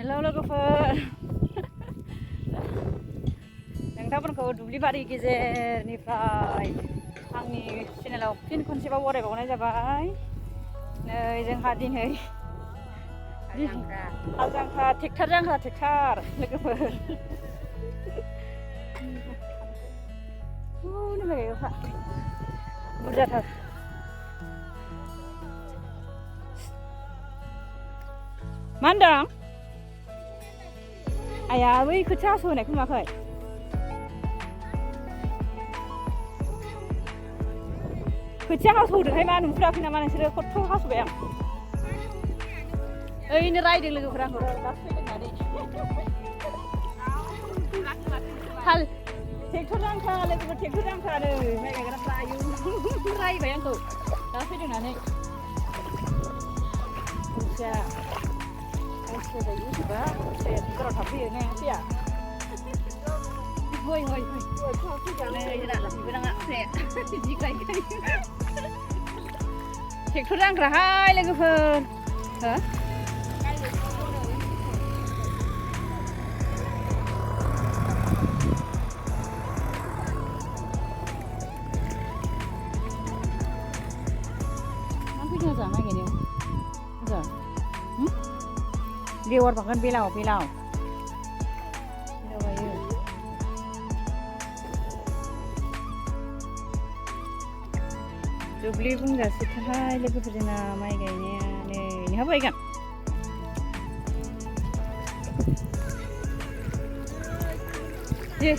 Hello लोगोफोर नोंथांमोनखौ दुब्लिबारि गेजेरनिफ्राय आंनि चेनेलाव फिन खनसेबाव बरायबावनाय जाबाय। नै जोंहा दिनै हाल जांख्रा ट्रेक्टर जांख्रा ट्रेक्टर लोगोफोर बुरजाथार मा होनदों आया बै खोथिया हास' होनायखौ नुवाखै खोथिया हास'दोंहाय मा नुफेराखै नामा नोंसोरो खथ' हास'बाय आं ओरैनो रायदों लोगोफोरा आंखौ दासो फैदों होननानै हाल ट्रेक्टर जांख्रा लोगोफोर ट्रेक्टर जांख्रा नै माइ गायग्राफ्रा आयु रायबाय आंखौ दासो फैदों होननानै खोथिया खोथिया गायोबा खोथिया ट्रेक्टराव थाबफैयो ने फैया हय हय हय नै बिबोनाङा जि गायखायो ट्रेक्टर जांख्राहाय लोगोफोर हो मोजां माइ गायनायाव मोजां लेवार बांगोन बेलाव गायो दुब्लि बुंजासेथारहाय लोगोफोर जोंना माइ गायनाया नै नोंहाबो गायगोन दे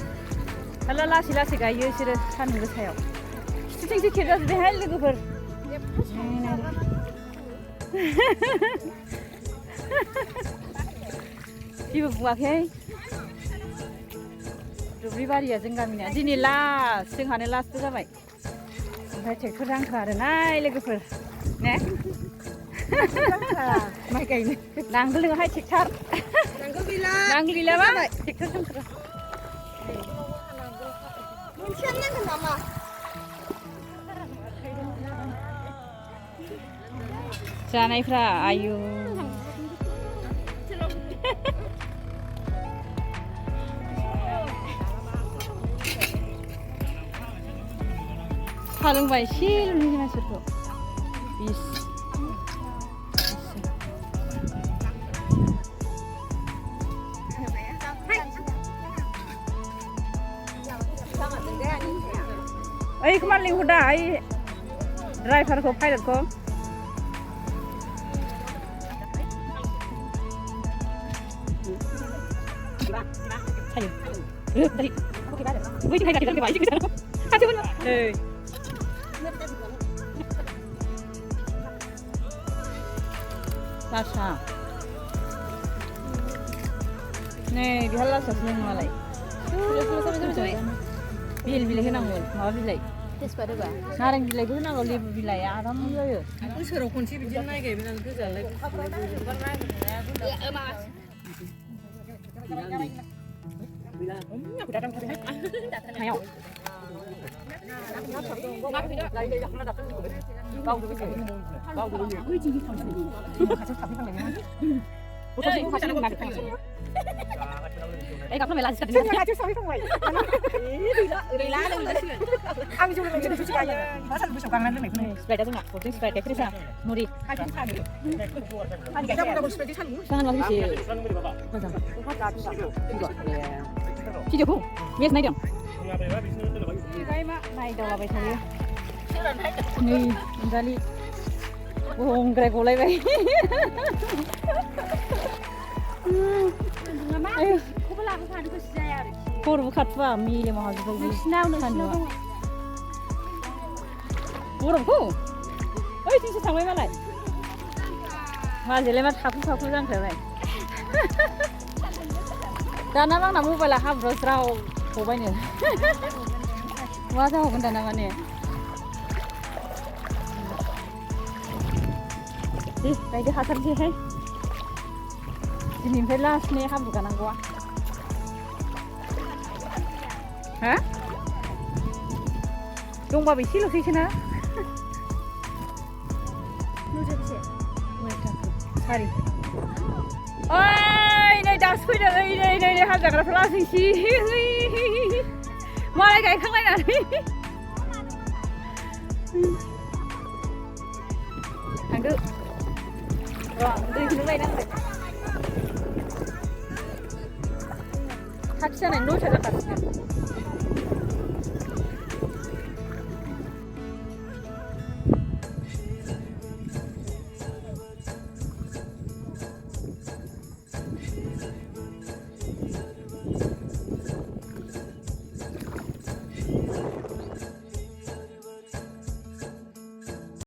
हाला लासै लासै गायो बिसोरो सान्दुं गोसायाव खिथुथिंसो खेबजाजोब्बायहाय लोगोफोर जेबो बुङाखै दुब्लि बारिया जों गामिनिया दिनै लास्ट जोंहानो लास्टबो जाबाय ओमफ्राय ट्रेक्टर जांख्रा आरोनाय लोगोफोर ने माइ गायनो नांगोल नोङाहाय ट्रेक्टर नांगोल गैला मा ट्रेक्टर जांख्रा मोनसेयानो नांगोन नामा जानायफ्रा आयु साहा लोंबाय एसेल' नुयो मानसिफोरखौ बिस ओइखौ मानो लिंहरदा ओइ ड्राइभारखौ पाइलटखौ लासा नै बिहा लासासो लोङो मालाय बिल बिलाइ होनांगौ माबा बिलाइ तेजपात होबा नारें बिलाइबो होनांगौ लेबु बिलाइआ आराम जायो बोसोराव खनसे बिदिनो माइ गायबाय नालाय गोजालाय Ê, gặp nó mày là gì cần chứ sao biết không mày đầy lá đây là ăn chung là mình chơi chơi nó thật sự càng lên này spray đã dùng ngọc của cái spray cái sao mua đi hai cái sao được anh cái trong spray cái sao sang nó cái gì bây giờ chị được không biết này được cái này đâu là vậy thôiนี่Narzary buông cái cổ lấy vậy Koru katwa mile mahal bu. Snaw na snaw. Koru ko. Oi tin sa tangway malay. Ma jele ma thapu jang khlai. Dana lang na mobile ha bro srao hobai ne. Wa sa hoban dana mane. Bai de hasar je hai. Dinim phela sne ha bu kana gwa. Hả? Trung bao bị xí lục xí na? Nuôi cho chị. Nuôi cho. Sorry. Ôi हाल जाग्राफ्रा लासैसि मालाय गायखांलायनानै थांदो दैखौनो लायनांबाय खाथि जानायनि 9था जाखासिगोन